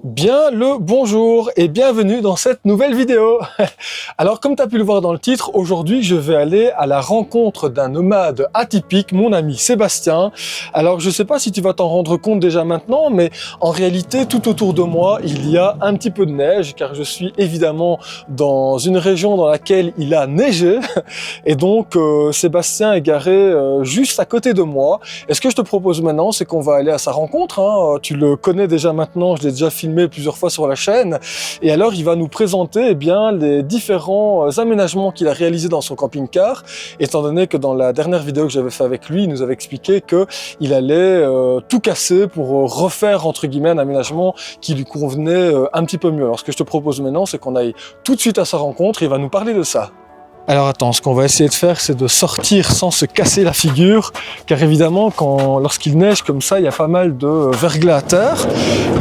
Bien le bonjour et bienvenue dans cette nouvelle vidéo. Alors comme tu as pu le voir dans le titre, aujourd'hui je vais aller à la rencontre d'un nomade atypique, mon ami Sébastien. Alors je sais pas si tu vas t'en rendre compte déjà maintenant, mais en réalité tout autour de moi il y a un petit peu de neige car je suis évidemment dans une région dans laquelle il a neigé et donc Sébastien est garé juste à côté de moi. Et ce que je te propose maintenant c'est qu'on va aller à sa rencontre, hein. Tu le connais déjà maintenant, je l'ai déjà filmé plusieurs fois sur la chaîne, et alors il va nous présenter les différents aménagements qu'il a réalisés dans son camping-car, étant donné que dans la dernière vidéo que j'avais fait avec lui, il nous avait expliqué qu'il allait tout casser pour refaire entre guillemets un aménagement qui lui convenait un petit peu mieux. Alors ce que je te propose maintenant, c'est qu'on aille tout de suite à sa rencontre et il va nous parler de ça. Alors attends, ce qu'on va essayer de faire, c'est de sortir sans se casser la figure, car évidemment, lorsqu'il neige comme ça, il y a pas mal de verglas à terre,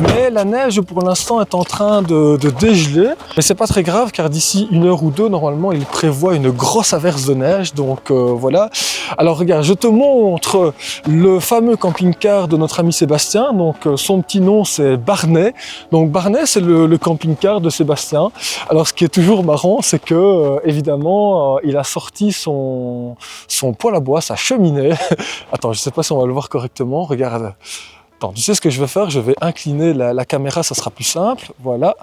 mais la neige pour l'instant est en train de dégeler, mais c'est pas très grave, car d'ici 1 heure ou 2, normalement, il prévoit une grosse averse de neige, donc voilà. Alors regarde, je te montre le fameux camping-car de notre ami Sébastien, donc son petit nom c'est Barnet, donc Barnet c'est le camping-car de Sébastien. Alors ce qui est toujours marrant, c'est que évidemment, il a sorti son poêle à bois, sa cheminée. Attends, je sais pas si on va le voir correctement. Regarde. Attends, tu sais ce que je vais faire? Je vais incliner la caméra, ça sera plus simple. Voilà.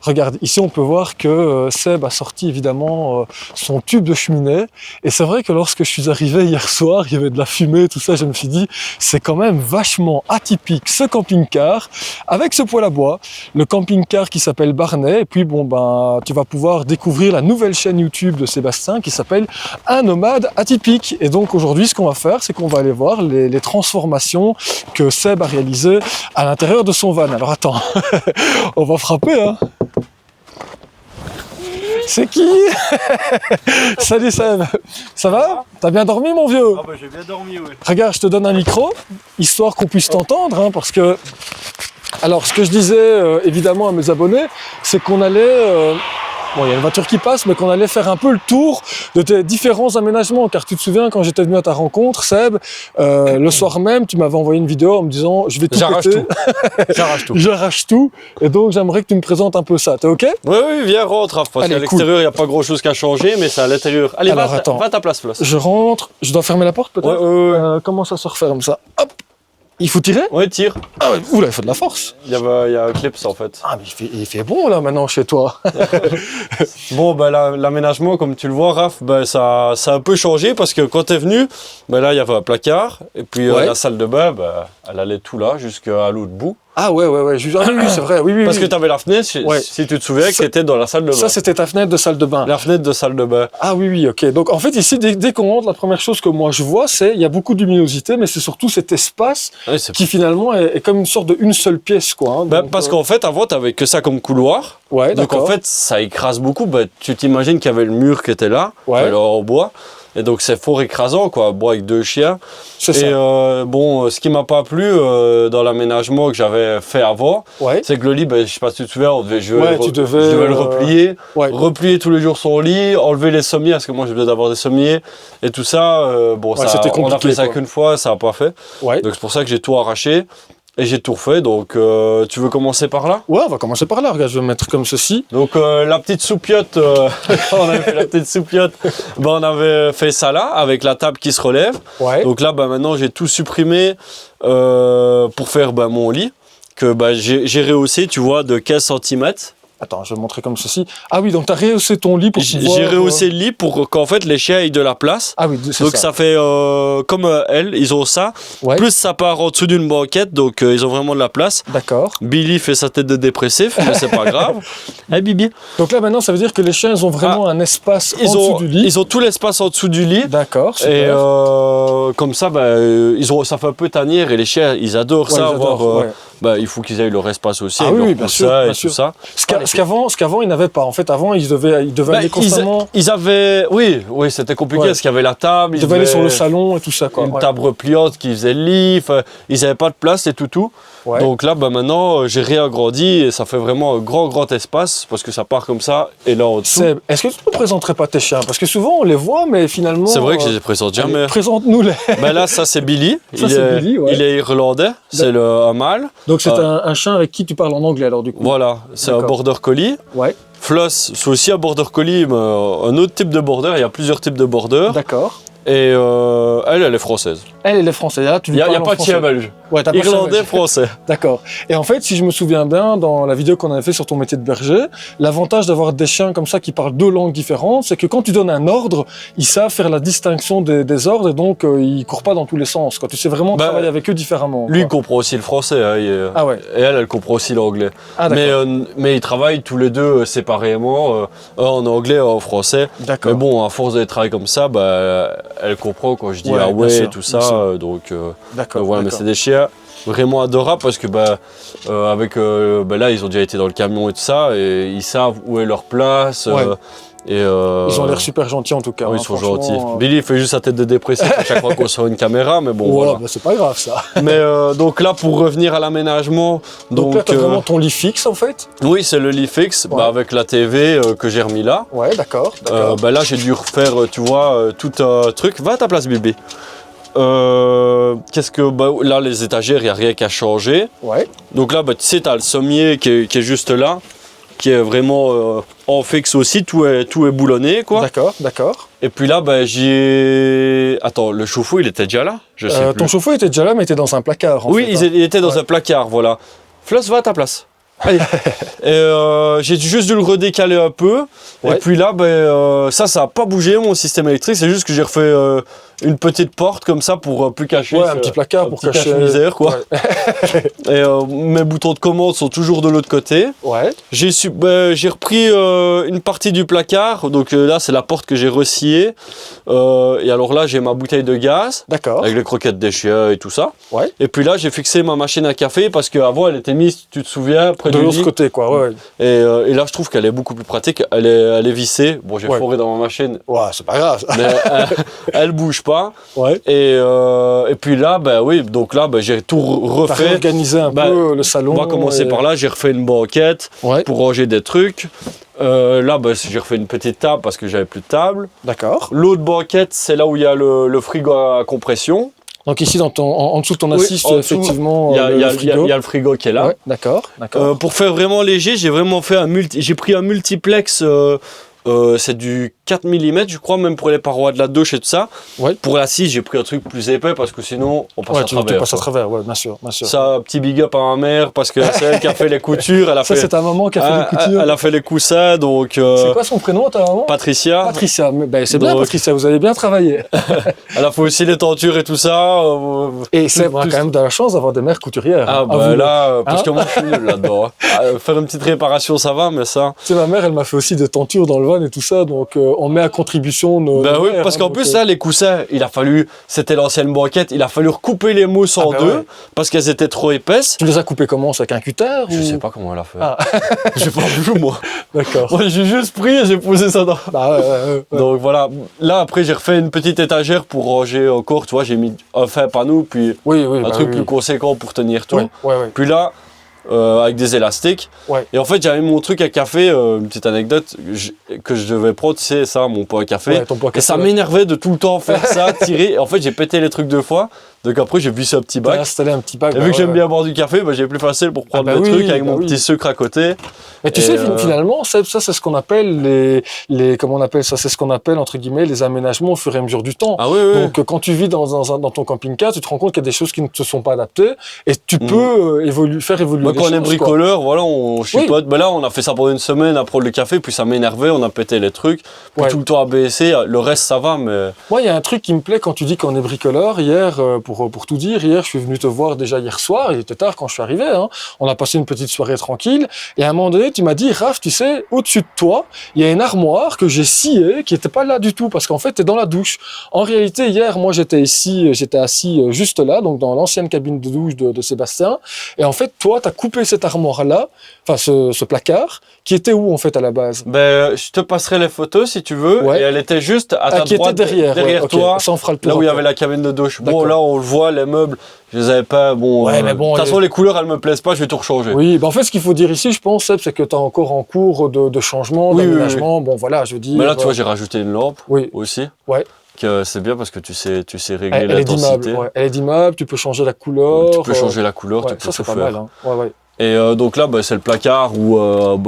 Regarde, ici on peut voir que Seb a sorti évidemment son tube de cheminée. Et c'est vrai que lorsque je suis arrivé hier soir, il y avait de la fumée, tout ça, je me suis dit, c'est quand même vachement atypique ce camping-car avec ce poêle à bois. Le camping-car qui s'appelle Barnet. Et puis bon, tu vas pouvoir découvrir la nouvelle chaîne YouTube de Sébastien qui s'appelle Un nomade atypique. Et donc aujourd'hui, ce qu'on va faire, c'est qu'on va aller voir les transformations que Seb a réalisé à l'intérieur de son van. Alors attends, on va frapper, hein. C'est qui? Salut Seb, ça va? T'as bien dormi mon vieux? Ah bah j'ai bien dormi, oui. Regarde, je te donne un micro, histoire qu'on puisse t'entendre, hein, parce que... Alors ce que je disais évidemment à mes abonnés, c'est qu'on allait... Bon, il y a une voiture qui passe, mais qu'on allait faire un peu le tour de tes différents aménagements. Car tu te souviens, quand j'étais venu à ta rencontre, Seb, le soir même, tu m'avais envoyé une vidéo en me disant « Je vais tout péter. » J'arrache tout. J'arrache tout. Et donc, j'aimerais que tu me présentes un peu ça. T'es OK? Oui, viens, rentre, Raph, parce qu'à l'extérieur, il n'y a pas grand-chose qu'à changer, mais c'est à l'intérieur. Allez, alors, va à ta place, Floss. Je rentre. Je dois fermer la porte, peut-être? Ouais. Comment ça se referme, ça? Hop. Il faut tirer? Ouais, tire. Ah ouais, oula, il faut de la force. Il y a un clips, en fait. Ah, mais il fait bon, là, maintenant, chez toi. Bon, l'aménagement, comme tu le vois, Raph, ça a un peu changé, parce que quand t'es venu, là, il y avait un placard, et puis la salle de bain, elle allait tout là, jusqu'à l'autre bout. Ah ouais, oui, c'est vrai, oui. Parce que tu avais la fenêtre, si tu te souviens, que c'était dans la salle de bain. Ça, c'était ta fenêtre de salle de bain. La fenêtre de salle de bain. Ah oui, ok. Donc en fait, ici, dès qu'on rentre, la première chose que moi je vois, c'est il y a beaucoup de luminosité, mais c'est surtout cet espace qui finalement est comme une sorte de une seule pièce, quoi. Hein. Parce qu'en fait, avant, tu n'avais que ça comme couloir. Ouais, donc en fait, ça écrase beaucoup. Tu t'imagines qu'il y avait le mur qui était là, en bois. Et donc c'est fort écrasant, quoi, bois avec 2 chiens. C'est ça. Et ce qui m'a pas plu dans l'aménagement que j'avais fait avant, c'est que le lit, je sais pas si tu te souviens, je devais le replier, replier tous les jours son lit, enlever les sommiers, parce que moi j'ai besoin d'avoir des sommiers et tout ça. C'était compliqué, on a fait ça qu'une fois, ça a pas fait. Donc c'est pour ça que j'ai tout arraché. Et j'ai tout refait, donc tu veux commencer par là? Ouais, on va commencer par là, regarde, je vais me mettre comme ceci. Donc la petite soupiote, on avait fait la petite soupiote, on avait fait ça là, avec la table qui se relève. Donc là, maintenant j'ai tout supprimé pour faire mon lit, que j'ai rehaussé, tu vois, de 15 cm. Attends, je vais montrer comme ceci. Ah oui, donc tu as rehaussé ton lit pour pouvoir... J'ai rehaussé le lit pour qu'en fait les chiens aient de la place. Ah oui, c'est ça. Donc ça fait comme ils ont ça. Plus ça part en dessous d'une banquette, donc ils ont vraiment de la place. D'accord. Billy fait sa tête de dépressif, mais c'est pas grave. Hey Bibi. Donc là maintenant, ça veut dire que les chiens, ils ont vraiment un espace en dessous du lit. Ils ont tout l'espace en dessous du lit. D'accord, super. Et comme ça, ça fait un peu tanière et les chiens, ils adorent ça. Il faut qu'ils aient leur espace aussi. Ah oui, bien sûr. Tout ça. Ce qu'avant, ils n'avaient pas. En fait, avant, ils devaient aller constamment... Ils avaient... Oui, c'était compliqué parce qu'il y avait la table. Ils devaient aller sur le salon et tout ça, quoi. Une table repliante qui faisait le lit. Ils n'avaient pas de place et tout. Donc là, maintenant, j'ai réagrandi et ça fait vraiment un grand espace parce que ça part comme ça et là en dessous. Est-ce que tu ne présenterais pas tes chiens? Parce que souvent, on les voit, mais finalement... C'est vrai que je les présente jamais. Présente-nous-les. Là, ça, c'est Billy. Il est irlandais. C'est un mâle. Donc c'est un chien avec qui tu parles en anglais alors du coup. Voilà, c'est un border collie. Ouais. Floss, c'est aussi un border collie, mais un autre type de border. Il y a plusieurs types de border. D'accord. Et elle est française. Elle est française. Là, il n'y a pas de chien belge. Ouais, Irlandais, français. D'accord. Et en fait, si je me souviens bien, dans la vidéo qu'on avait fait sur ton métier de berger, l'avantage d'avoir des chiens comme ça qui parlent 2 langues différentes, c'est que quand tu donnes un ordre, ils savent faire la distinction des ordres et donc ils courent pas dans tous les sens. Tu sais vraiment travailler avec eux différemment. Lui, il comprend aussi le français. Hein, ah ouais. Et elle comprend aussi l'anglais. Ah, mais ils travaillent tous les deux séparément, un en anglais, un en français. D'accord. Mais bon, à force de travailler comme ça, elle comprend quand je dis ah ouais et tout ça. Donc voilà, mais c'est des chiens vraiment adorables parce que avec là ils ont déjà été dans le camion et tout ça et ils savent où est leur place. Ils ont l'air super gentils en tout cas. Oui, ils sont gentils. Billy il fait juste sa tête de dépressif à chaque fois qu'on sort une caméra, mais bon. Voilà. C'est pas grave ça. Mais donc là, pour revenir à l'aménagement. Donc là, tu as vraiment ton lit fixe en fait. Oui, c'est le lit fixe avec la TV que j'ai remis là. Ouais, d'accord. Là, j'ai dû refaire, tu vois, tout un truc. Va à ta place, bébé. Là, les étagères, il n'y a rien qu'à changer. Ouais. Donc là, tu sais, tu as le sommier qui est juste là, qui est vraiment en fixe aussi, tout est boulonné, quoi. D'accord. Et puis là, Attends, le chauffe-eau, il était déjà là? Je sais plus. Ton chauffe-eau était déjà là, mais il était dans un placard. Il était dans un placard, voilà. Floss, va à ta place. Allez. J'ai juste dû le redécaler un peu. Ouais. Et puis là, ça n'a pas bougé mon système électrique. C'est juste que j'ai refait une petite porte comme ça pour plus cacher. Un petit placard pour cacher misère, quoi. Ouais. Et mes boutons de commande sont toujours de l'autre côté. Ouais. J'ai repris une partie du placard. Donc là, c'est la porte que j'ai ressciée. Et alors là, j'ai ma bouteille de gaz. D'accord. Avec les croquettes des chiens et tout ça. Ouais. Et puis là, j'ai fixé ma machine à café parce qu'avant, elle était mise, tu te souviens, près de l'autre côté, quoi. Ouais. Et là, je trouve qu'elle est beaucoup plus pratique. Elle est vissée. Bon, j'ai foré dans ma machine. Ouais, c'est pas grave. Mais elle bouge pas. Ouais. Et puis là, donc là, j'ai tout refait. T'as réorganisé un peu le salon. On va commencer par là. J'ai refait une banquette pour ranger des trucs. Là, j'ai refait une petite table parce que j'avais plus de table. D'accord. L'autre banquette, c'est là où il y a le frigo à compression. Donc ici, en dessous de ton assise, effectivement, il y a le frigo qui est là. Ouais, d'accord. Pour faire vraiment léger, j'ai pris un multiplex. C'est du 4 mm, je crois, même pour les parois de la douche et tout ça. Ouais. Pour l'assise, j'ai pris un truc plus épais parce que sinon, on passe à travers. Tu passes à travers, ouais, bien sûr. Ça, petit big up à ma mère parce que c'est elle qui a fait les coutures. C'est ta maman qui a fait les coutures. Elle a fait les coussins, donc. C'est quoi son prénom, ta maman? Patricia. Patricia, c'est bien, Patricia, vous avez bien travaillé. Elle a fait aussi les tentures et tout ça. Et c'est quand même de la chance d'avoir des mères couturières. Parce que moi, je suis nul là-dedans. Faire une petite réparation, ça va, mais ça. Tu sais, ma mère, elle m'a fait aussi des tentures dans le van et tout ça, donc on met à contribution nos. Oui, parce qu'en plus, là, les coussins, c'était l'ancienne banquette, il a fallu recouper les mousses en deux parce qu'elles étaient trop épaisses. Tu les as coupées comment? Avec un cutter? Je sais pas comment elle a fait. J'ai pas vu, moi. D'accord. Ouais, j'ai juste pris et j'ai posé ça dans. Donc voilà. Là, après, j'ai refait une petite étagère pour ranger encore. Tu vois, j'ai mis un fin panneau, puis un truc plus conséquent pour tenir tout. Puis là. Avec des élastiques. Ouais. Et en fait, j'avais mon truc à café, une petite anecdote que je devais prendre, tu sais, ça, mon pot à café. Ouais, et ça m'énervait de tout le temps faire ça, tirer. Et en fait, j'ai pété les trucs 2 fois. Donc après, j'ai vissé un petit bac. Installé un petit bac. Et vu que j'aime bien boire du café, j'ai plus facile pour prendre des trucs avec mon petit sucre à côté. Mais tu sais, finalement, ça c'est ce qu'on appelle comment on appelle ça? C'est ce qu'on appelle, entre guillemets, les aménagements au fur et à mesure du temps. Ah oui. Donc, quand tu vis dans ton camping-car, tu te rends compte qu'il y a des choses qui ne te sont pas adaptées et tu peux faire évoluer les choses. Quand on est bricoleur, voilà, on chipote. Ben là, on a fait ça pendant une semaine à prendre le café, puis ça m'énervait, on a pété les trucs. Puis tout le temps ABSé, le reste, ça va, mais. Moi, il y a un truc qui me plaît quand tu dis qu'on est bricoleur. Hier, pour tout dire, je suis venu te voir déjà hier soir, il était tard quand je suis arrivé, hein. On a passé une petite soirée tranquille, et à un moment donné, tu m'as dit, Raph, tu sais, au-dessus de toi, il y a une armoire que j'ai sciée, qui n'était pas là du tout, parce qu'en fait, tu es dans la douche. En réalité, hier, moi, j'étais assis juste là, donc dans l'ancienne cabine de douche de Sébastien, et en fait, toi, tu as coupé cette armoire-là, enfin, ce placard, qui était où, en fait, à la base? Je te passerai les photos, si tu veux, et elle était juste à ta droite, derrière toi, ça, on fera le plus là où il y avait la cabine de douche. Bon, là, on le voit, les meubles, je les avais pas, de toute façon, les couleurs, elles me plaisent pas, je vais tout rechanger. Oui, en fait, ce qu'il faut dire ici, je pense, c'est que tu es encore en cours de changement, d'aménagement, bon, voilà, je dis. Mais là, tu vois, j'ai rajouté une lampe aussi. Ouais. c'est bien parce que tu sais régler Elle est dimmable, l'intensité. ouais. Elle est dimmable, tu peux changer la couleur. Tu peux changer la couleur, ouais, tu peux ça c'est tout pas faire. mal. Hein. Ouais, ouais. Et donc là, c'est le placard où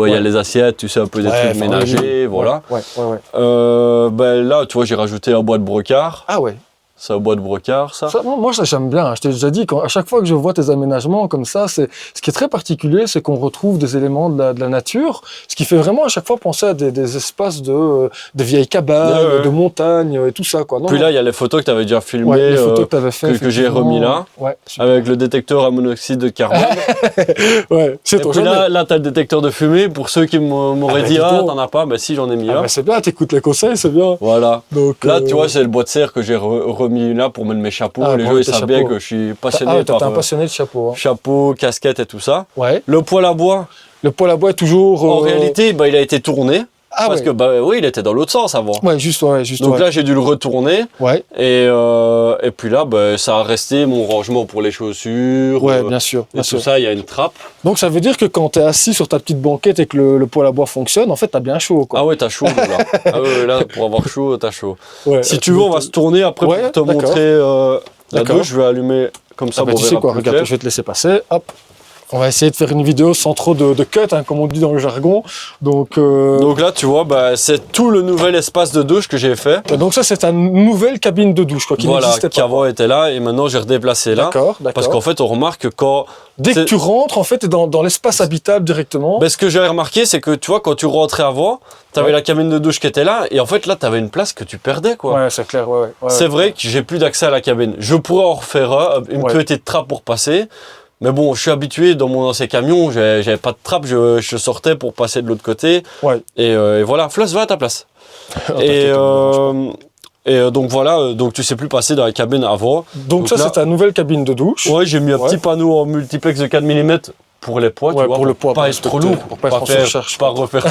il y a les assiettes, tu sais, un peu des trucs ménagers, voilà. Ouais. Là, tu vois, j'ai rajouté un bois de brocart. Ah ouais. C'est un bois de brocart, ça. Moi, ça j'aime bien. Je t'ai déjà dit, à chaque fois que je vois tes aménagements comme ça, ce qui est très particulier, c'est qu'on retrouve des éléments de la nature, ce qui fait vraiment à chaque fois penser à des espaces de vieilles cabanes, de montagnes et tout ça, quoi. Non, puis là, il y a les photos que tu avais déjà filmées, les photos que, t'avais fait, que j'ai remis là, avec le détecteur à monoxyde de carbone. Ouais, c'est ton puis là, tu as le détecteur de fumée. Pour ceux qui m'auraient dit, t'en as pas, si, j'en ai mis un. C'est bien, t'écoutes les conseils, c'est bien. Voilà. Donc, là, tu vois, c'est le bois de serre que j'ai remis là pour mettre mes chapeaux. Les gens, ils savent bien que je suis passionné t'es un passionné de chapeau. Hein. Chapeau, casquette et tout ça. Ouais. Le poêle à bois. Le poêle à bois est toujours... En réalité, il a été tourné. Ah parce que oui, il était dans l'autre sens avant. Ouais, juste. Donc là, j'ai dû le retourner. Ouais. Et puis là, ça a resté mon rangement pour les chaussures. Ouais, bien sûr. Et tout ça, il y a une trappe. Donc ça veut dire que quand tu es assis sur ta petite banquette et que le poêle à bois fonctionne, en fait, t'as bien chaud, quoi. Ah ouais, t'as chaud là. Ah ouais, là, pour avoir chaud, t'as chaud. Ouais, si tu veux, on va se tourner après pour te montrer la douche. Je vais allumer comme ça. Tu sais quoi, regarde, je vais te laisser passer. Hop. On va essayer de faire une vidéo sans trop de cut, hein, comme on dit dans le jargon. Donc là, tu vois, c'est tout le nouvel espace de douche que j'ai fait. Donc ça, c'est ta nouvelle cabine de douche, quoi, qui n'existait pas. Qui avant était là, et maintenant j'ai redéplacé là. D'accord. Parce qu'en fait, on remarque que quand... Dès que tu rentres, en fait, t'es dans l'espace habitable directement. Ce que j'avais remarqué, c'est que, tu vois, quand tu rentrais avant, t'avais la cabine de douche qui était là, et en fait, là, t'avais une place que tu perdais, quoi. Ouais, c'est clair, c'est vrai que j'ai plus d'accès à la cabine. Je pourrais en refaire une petite trappe pour passer. Mais bon, je suis habitué, dans mon ancien camion, j'avais pas de trappe, je sortais pour passer de l'autre côté. Ouais. Et voilà, Floss, va à ta place. Donc voilà, donc tu sais plus passer dans la cabine avant. Donc ça, c'est ta nouvelle cabine de douche. Ouais, j'ai mis un petit panneau en multiplex de 4 mm pour les poids, tu vois, pour le poids, pas être trop lourd, pour pas refaire.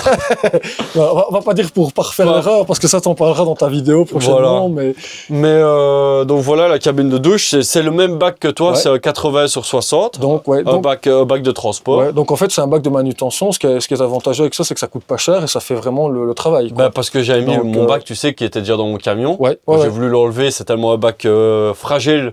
On va pas dire pour pas refaire l'erreur, parce que ça t'en parlera dans ta vidéo prochainement. Voilà. Mais donc voilà, la cabine de douche, c'est le même bac que toi, c'est 80 sur 60. Donc un bac de transport. Ouais, donc en fait, c'est un bac de manutention. Ce qui est avantageux avec ça, c'est que ça coûte pas cher et ça fait vraiment le travail. Parce que j'avais mis mon bac, tu sais, qui était déjà dans mon camion. J'ai voulu l'enlever, c'est tellement un bac fragile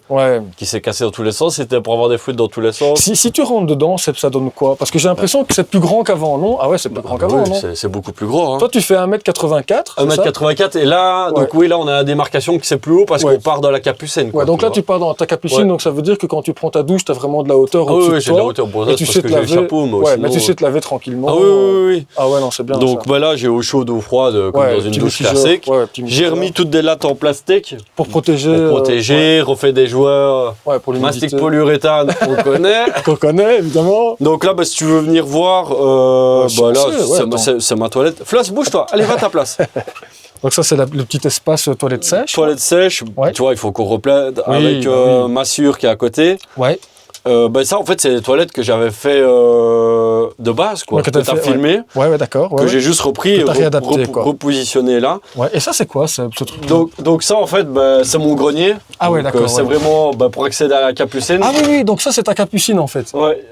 qui s'est cassé dans tous les sens. C'était pour avoir des fuites dans tous les sens. Si tu rentres dedans, ça donne quoi? Parce que j'ai l'impression que c'est plus grand qu'avant, non? Ah ouais, c'est plus grand qu'avant, non? C'est beaucoup plus grand. Hein. Toi, tu fais 1m84. 1m84, et là, donc oui, là, on a la démarcation qui c'est plus haut parce qu'on part dans la capucine. Ouais, donc là, tu pars dans ta capucine, donc ça veut dire que quand tu prends ta douche, tu as vraiment de la hauteur au-dessus de toi. Oui, j'ai de la hauteur pour ça, parce que j'ai le chapeau, moi aussi. Mais tu sais te laver tranquillement. Ah oui. Ah ouais, non, c'est bien. Donc là, j'ai eau chaude, eau froide, comme dans une douche classique. J'ai remis toutes des lattes en plastique. Pour protéger. Refait des joueurs. Mastic polyuréthane, on connaît. Qu'on connaît, évidemment. Donc là, si tu veux venir voir, c'est ma toilette. Floss, bouge-toi, allez, va à ta place. Donc ça, c'est le petit espace toilette sèche. Toilette sèche, tu vois, il faut qu'on replaide avec Massure qui est à côté. Ouais. Ça, en fait, c'est les toilettes que j'avais fait de base, quoi. Que t'as filmé. Ouais, d'accord. Que j'ai juste repris et repositionné là. Ouais. Et ça, c'est quoi, ce truc? Donc ça, en fait, c'est mon grenier. Ah ouais, d'accord. C'est vraiment pour accéder à la capucine. Ah oui, donc ça, c'est ta capucine, en fait. Ouais,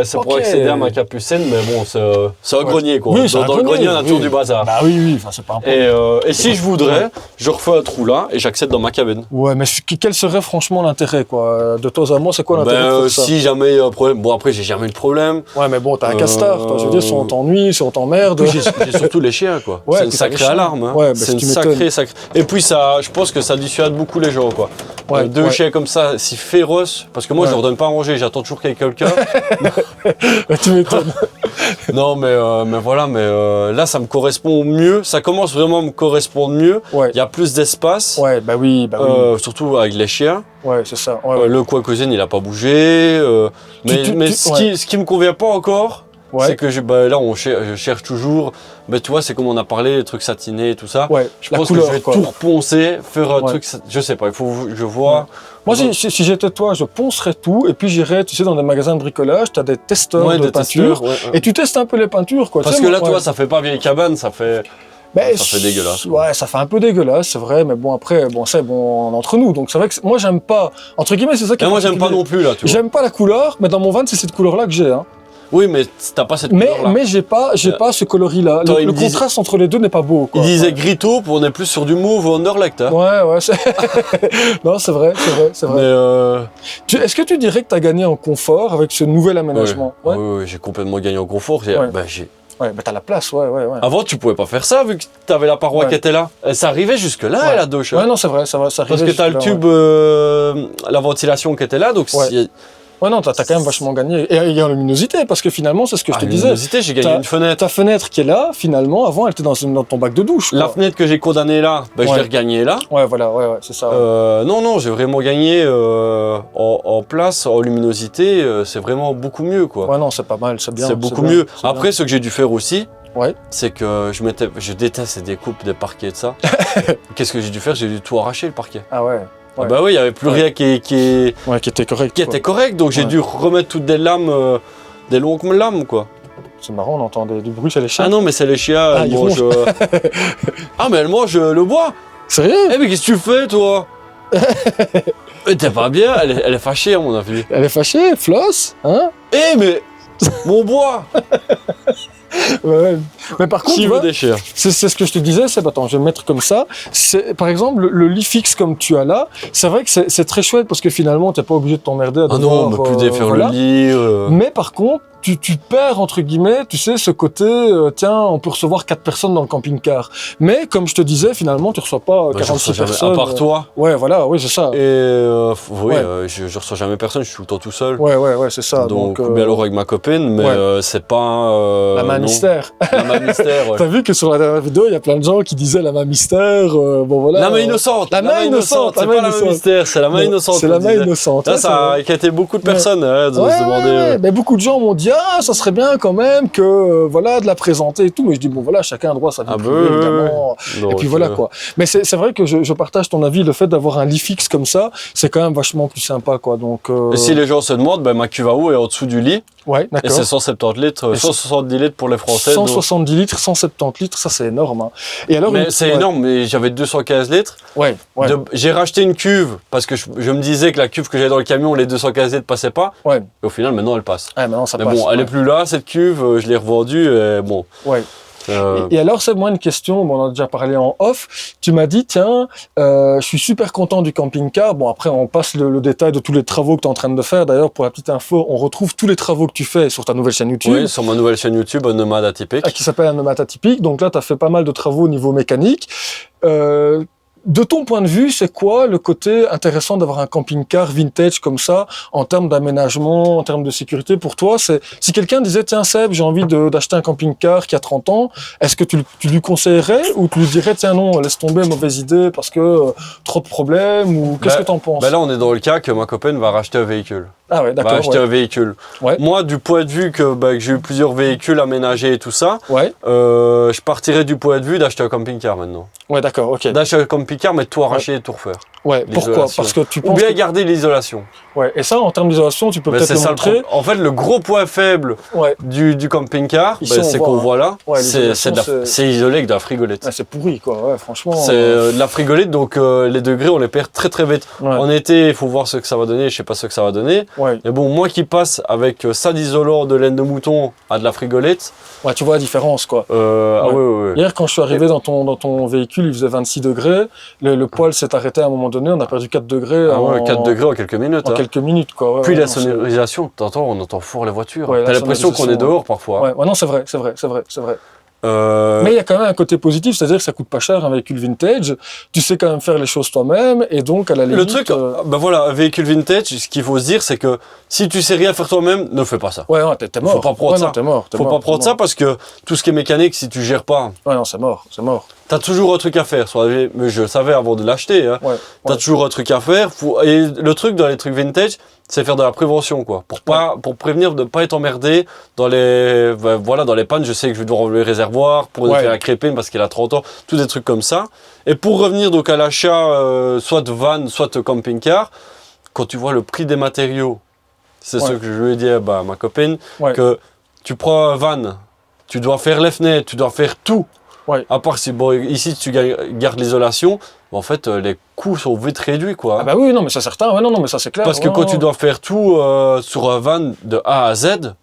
c'est pour accéder à ma capucine, mais bon, c'est un grenier, quoi. Oui, dans le grenier, on a toujours du bazar. Bah oui, c'est pas un problème. Et si je voudrais, je refais un trou là et j'accède dans ma cabine. Ouais, mais quel serait franchement l'intérêt, quoi? De toi à moi, c'est quoi l'intérêt de ça? Si jamais il y a un problème, bon après j'ai jamais eu de problème. Ouais, mais bon, t'as un castar, je veux dire, si on t'ennuie, si on t'emmerde. J'ai surtout les chiens, quoi. C'est une sacrée alarme. Hein. Ouais, c'est une sacrée. Et puis ça, je pense que ça dissuade beaucoup les gens, quoi. Deux chiens comme ça, si féroces, parce que moi je leur donne pas à manger, j'attends toujours qu'il y ait quelqu'un. Tu m'étonnes. Non, mais voilà, là ça me correspond mieux. Ça commence vraiment à me correspondre mieux. Il y a plus d'espace. Ouais, bah oui. Surtout avec les chiens. Ouais, c'est ça. Le coin cuisine, il a pas bougé. Mais ce qui me convient pas encore, c'est que je cherche toujours. Mais tu vois, c'est comme on a parlé, les trucs satinés et tout ça. Ouais, je pense que je vais tout reponcer, faire un truc. Je sais pas, il faut que je vois. Moi, si j'étais toi, je poncerais tout et puis j'irais, tu sais, dans des magasins de bricolage, tu as des testeurs de peinture et tu testes un peu les peintures, quoi. Parce que là, toi, ça fait pas vieille cabane, ça fait. Ça fait dégueulasse. Ouais, ça fait un peu dégueulasse, c'est vrai, mais bon, après, c'est entre nous. Donc c'est vrai que moi, j'aime pas, entre guillemets, c'est ça qui est moi, j'aime pas non plus, là, tu vois. J'aime pas la couleur, mais dans mon van, c'est cette couleur-là que j'ai, hein. Oui, mais t'as pas cette couleur-là. Mais j'ai pas ce coloris-là. Le contraste entre les deux n'est pas beau, quoi. Il disait gris taupe, on est plus sur du mauve ou underlect. Hein. Ouais. Non, c'est vrai. Mais Est-ce que tu dirais que tu as gagné en confort avec ce nouvel aménagement? Oui, j'ai complètement gagné en confort. Ouais, bah t'as la place, ouais. Avant, tu pouvais pas faire ça vu que t'avais la paroi qui était là. Ça arrivait jusque là, la douche. Ouais, non, c'est vrai, ça arrivait. Parce que t'as le tube, la ventilation qui était là, donc Ouais, non, t'as quand même vachement gagné. Et il y a en luminosité, parce que finalement, c'est ce que je te disais. Luminosité, j'ai gagné une fenêtre. Ta fenêtre qui est là, finalement, avant, elle était dans ton bac de douche. Quoi. La fenêtre que j'ai condamnée là, je l'ai regagnée là. Ouais, voilà, c'est ça. Non, j'ai vraiment gagné en place, en luminosité, c'est vraiment beaucoup mieux, quoi. Ouais, non, c'est pas mal, c'est bien. C'est beaucoup mieux. Après, ce que j'ai dû faire aussi, ouais. c'est que je déteste ces découpes des parquets de ça. Qu'est-ce que j'ai dû faire? J'ai dû tout arracher, le parquet. Ah ouais. Ah bah oui, il n'y avait plus rien qui était correct. Qui était correct, donc j'ai dû remettre toutes des lames, des longues lames, quoi. C'est marrant, on entend du bruit chez les chiens. Ah non, mais c'est les chiens, elles mangent... Ah, mais elles mangent le bois. Sérieux? Eh, mais qu'est-ce que tu fais, toi? T'es pas bien, elle est fâchée, à mon avis. Elle est fâchée, Floss, hein? Eh, mais... Mon bois. Ouais. Mais par contre, c'est ce que je te disais, attends, je vais me mettre comme ça. Par exemple, le lit fixe comme tu as là, c'est vrai que c'est très chouette parce que finalement, t'es pas obligé de t'emmerder à devoir... Ah non, on peut plus défaire le lit. Mais par contre, tu perds, entre guillemets, tu sais, ce côté, tiens, on peut recevoir 4 personnes dans le camping-car. Mais, comme je te disais, finalement, tu reçois pas 46 personnes. À part toi. Ouais, voilà, oui, c'est ça. Et je reçois jamais personne, je suis tout le temps tout seul. Ouais, c'est ça. Donc bien alors avec ma copine, mais c'est pas... la main mystère. La main mystère, ouais. T'as vu que sur la dernière vidéo, il y a plein de gens qui disaient la main mystère, bon voilà. La main innocente. La main innocente. C'est pas la main mystère, c'est la main innocente. C'est la main innocente. Là, ça a inquiété beaucoup de personnes de se demander... Mais beaucoup de gens m'ont dit, ça serait bien quand même que de la présenter et tout, mais je dis bon voilà, chacun a droit à sa vie privée, évidemment. Et puis voilà quoi. Mais c'est vrai que je partage ton avis, le fait d'avoir un lit fixe comme ça, c'est quand même vachement plus sympa quoi. Donc et si les gens se demandent, ma cuve à eau est en dessous du lit. Ouais, d'accord. Et c'est 170 litres, 170 litres pour les Français. 170 litres, 170 litres, ça c'est énorme. Hein. Et alors, mais c'est énorme, mais j'avais 215 litres. Ouais. J'ai racheté une cuve parce que je me disais que la cuve que j'avais dans le camion, les 215 litres passaient pas. Ouais. Et au final, maintenant elle passe. Ouais, maintenant ça mais passe. Bon, elle est plus là, cette cuve, je l'ai revendue. Et bon. Ouais. Et alors, c'est moi une question, on en a déjà parlé en off, tu m'as dit, tiens, je suis super content du camping-car, bon après on passe le détail de tous les travaux que tu es en train de faire, d'ailleurs pour la petite info, on retrouve tous les travaux que tu fais sur ta nouvelle chaîne YouTube. Oui, sur ma nouvelle chaîne YouTube, Un Nomade Atypique. Qui s'appelle Un Nomade Atypique, donc là tu as fait pas mal de travaux au niveau mécanique. De ton point de vue, c'est quoi le côté intéressant d'avoir un camping-car vintage comme ça, en termes d'aménagement, en termes de sécurité pour toi? Si quelqu'un disait, tiens Seb, j'ai envie d'acheter un camping-car qui a 30 ans, est-ce que tu lui conseillerais ou tu lui dirais, tiens non, laisse tomber, mauvaise idée, parce que trop de problèmes, ou qu'est-ce que t'en penses? Là, on est dans le cas que ma copine va racheter un véhicule. Ah ouais, d'accord. Va acheter un véhicule. Ouais. Moi, du point de vue que j'ai eu plusieurs véhicules aménagés et tout ça, je partirais du point de vue d'acheter un camping-car maintenant. Ouais, d'accord, ok. D'acheter un camping-car, mais tout arracher et tout refaire. Ouais, pourquoi? Parce que tu penses... Ou bien garder l'isolation. Ouais, et ça, en termes d'isolation, tu peux peut-être le montrer. En fait, le gros point faible du camping-car, c'est qu'on voit là, c'est isolé que de la frigolette. Ah, c'est pourri, quoi, ouais, franchement. C'est de la frigolette, donc les degrés, on les perd très très vite. En été, il faut voir ce que ça va donner, je sais pas ce que ça va donner. Mais bon, moi qui passe avec ça d'isolant de laine de mouton à de la frigolette... Ouais, tu vois la différence, quoi. Ah ouais. Hier, quand je suis arrivé dans ton véhicule, il faisait 26 degrés, le poêle s'est arrêté à un moment donné, on a perdu 4 degrés. Ah ouais, 4 degrés en quelques minutes. En quelques minutes, quoi. Puis la sonorisation, on entend fort les voitures. T'as l'impression qu'on est dehors parfois. Ouais, non, c'est vrai. Mais il y a quand même un côté positif, c'est-à-dire que ça coûte pas cher un véhicule vintage, tu sais quand même faire les choses toi-même, et donc à la limite... Le truc, voilà, un véhicule vintage, ce qu'il faut se dire, c'est que si tu sais rien faire toi-même, ne fais pas ça. Ouais, t'es mort. Faut pas prendre ça. Faut pas prendre ça parce que tout ce qui est mécanique, si tu gères pas... Ouais, non, c'est mort. T'as toujours un truc à faire, mais je le savais avant de l'acheter, hein. T'as toujours un truc à faire, et le truc dans les trucs vintage, c'est faire de la prévention, quoi. Pour prévenir de ne pas être emmerdé dans les pannes. Je sais que je vais devoir enlever le réservoir pour faire la crépine parce qu'elle a 30 ans, tous des trucs comme ça. Et pour revenir donc à l'achat, soit de van, soit de camping-car, quand tu vois le prix des matériaux, c'est ce que je lui ai dit à ma copine, que tu prends un van, tu dois faire les fenêtres, tu dois faire tout. À part si, ici tu gardes l'isolation, en fait les coûts sont vite réduits, quoi. Ah bah oui, non mais ça c'est certain, non mais ça c'est clair. Parce que quand tu dois faire tout sur un van de A à Z,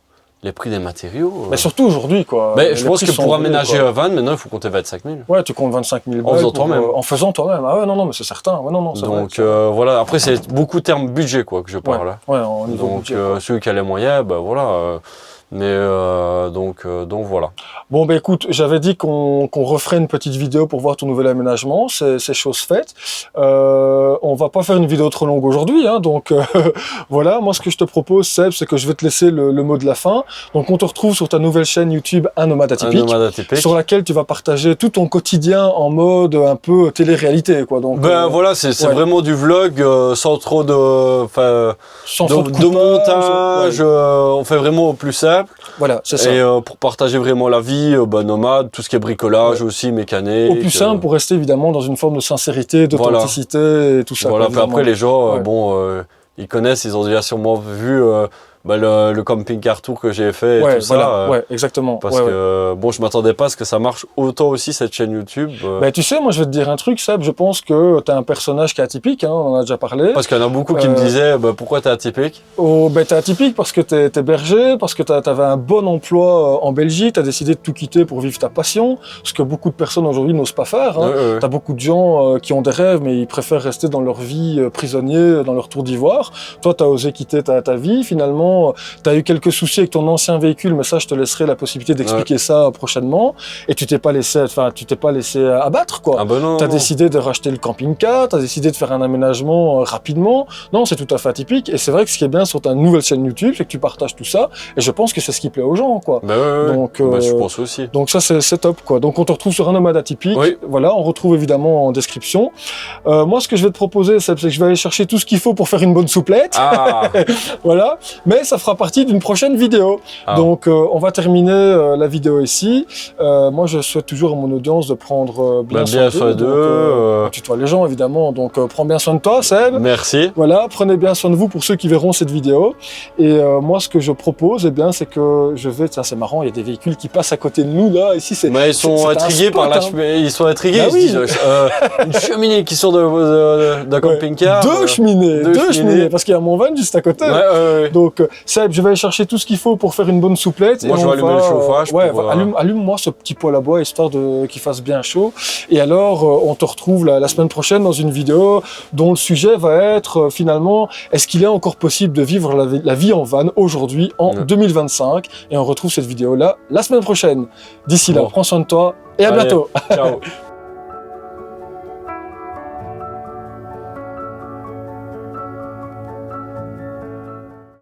les prix des matériaux. Mais surtout aujourd'hui, quoi. Mais je pense que pour aménager un van, maintenant, il faut compter 25 000. Ouais, tu comptes 25 000 en faisant toi-même. En faisant toi-même. Ah ouais, non, mais c'est certain. Ouais, non, donc voilà, après, c'est beaucoup termes budget, quoi, que je parle. Ouais, en niveau donc, budget. Ceux qui ont les moyens, ben voilà. Donc voilà. Bon, ben écoute, j'avais dit qu'on referait une petite vidéo pour voir ton nouvel aménagement, c'est chose faite. On va pas faire une vidéo trop longue aujourd'hui, hein, donc voilà. Moi, ce que je te propose, Seb, c'est que je vais te laisser le mot de la fin. Donc, on te retrouve sur ta nouvelle chaîne YouTube, Un Nomade Atypique, sur laquelle tu vas partager tout ton quotidien en mode un peu télé-réalité, quoi. Donc, voilà, c'est vraiment du vlog sans trop de montage. On fait vraiment au plus simple. Voilà, c'est ça. Et pour partager vraiment la vie nomade, tout ce qui est bricolage aussi, mécanique. Au plus simple, pour rester évidemment dans une forme de sincérité, d'authenticité et tout ça. Voilà, après les gens, ils connaissent, ils ont déjà sûrement vu le camping-car tour que j'ai fait et tout ça. Ouais, exactement. Parce que bon, je m'attendais pas à ce que ça marche autant aussi cette chaîne YouTube. Ben, tu sais, moi je vais te dire un truc, Seb, je pense que tu as un personnage qui est atypique, hein, on en a déjà parlé. Parce qu'il y en a beaucoup qui me disaient pourquoi tu es atypique. Ben, tu es atypique parce que tu es berger, parce que tu avais un bon emploi en Belgique, tu as décidé de tout quitter pour vivre ta passion, ce que beaucoup de personnes aujourd'hui n'osent pas faire. Hein. Tu as beaucoup de gens qui ont des rêves, mais ils préfèrent rester dans leur vie prisonniers, dans leur tour d'ivoire. Toi, tu as osé quitter ta vie, finalement. Tu as eu quelques soucis avec ton ancien véhicule, mais ça, je te laisserai la possibilité d'expliquer ça prochainement. Et tu t'es pas laissé abattre, quoi. Ah ben non, tu as décidé de racheter le camping-car, tu as décidé de faire un aménagement rapidement. Non, c'est tout à fait atypique. Et c'est vrai que ce qui est bien sur ta nouvelle chaîne YouTube, c'est que tu partages tout ça. Et je pense que c'est ce qui plaît aux gens, quoi. Donc, je pense aussi. Donc ça, c'est top, quoi. Donc on te retrouve sur Un Nomade Atypique. Voilà, on retrouve évidemment en description. Moi, ce que je vais te proposer, c'est que je vais aller chercher tout ce qu'il faut pour faire une bonne souplette. Voilà. Mais ça fera partie d'une prochaine vidéo. Donc on va terminer la vidéo ici. Moi, je souhaite toujours à mon audience de prendre bien soin d'eux. Tutoie les gens, évidemment. Donc prends bien soin de toi, Seb. Merci. Voilà, prenez bien soin de vous pour ceux qui verront cette vidéo. Et moi, ce que je propose, c'est que je vais... Tiens, c'est marrant, il y a des véhicules qui passent à côté de nous, là. Ici, c'est... Mais ils sont intrigués par la cheminée. Ils sont intrigués. Bah ils se disent, une cheminée qui sort d'un camping-car. Deux cheminées. Parce qu'il y a mon van juste à côté. Donc, Seb, je vais aller chercher tout ce qu'il faut pour faire une bonne souplette. Moi, je vais allumer le chauffage. Allume-moi ce petit poêle à bois, histoire qu'il fasse bien chaud. Et alors, on te retrouve la semaine prochaine dans une vidéo dont le sujet va être, finalement, est-ce qu'il est encore possible de vivre la vie en van aujourd'hui, en 2025? Et on retrouve cette vidéo-là la semaine prochaine. D'ici là, prends soin de toi et à bientôt. Ciao.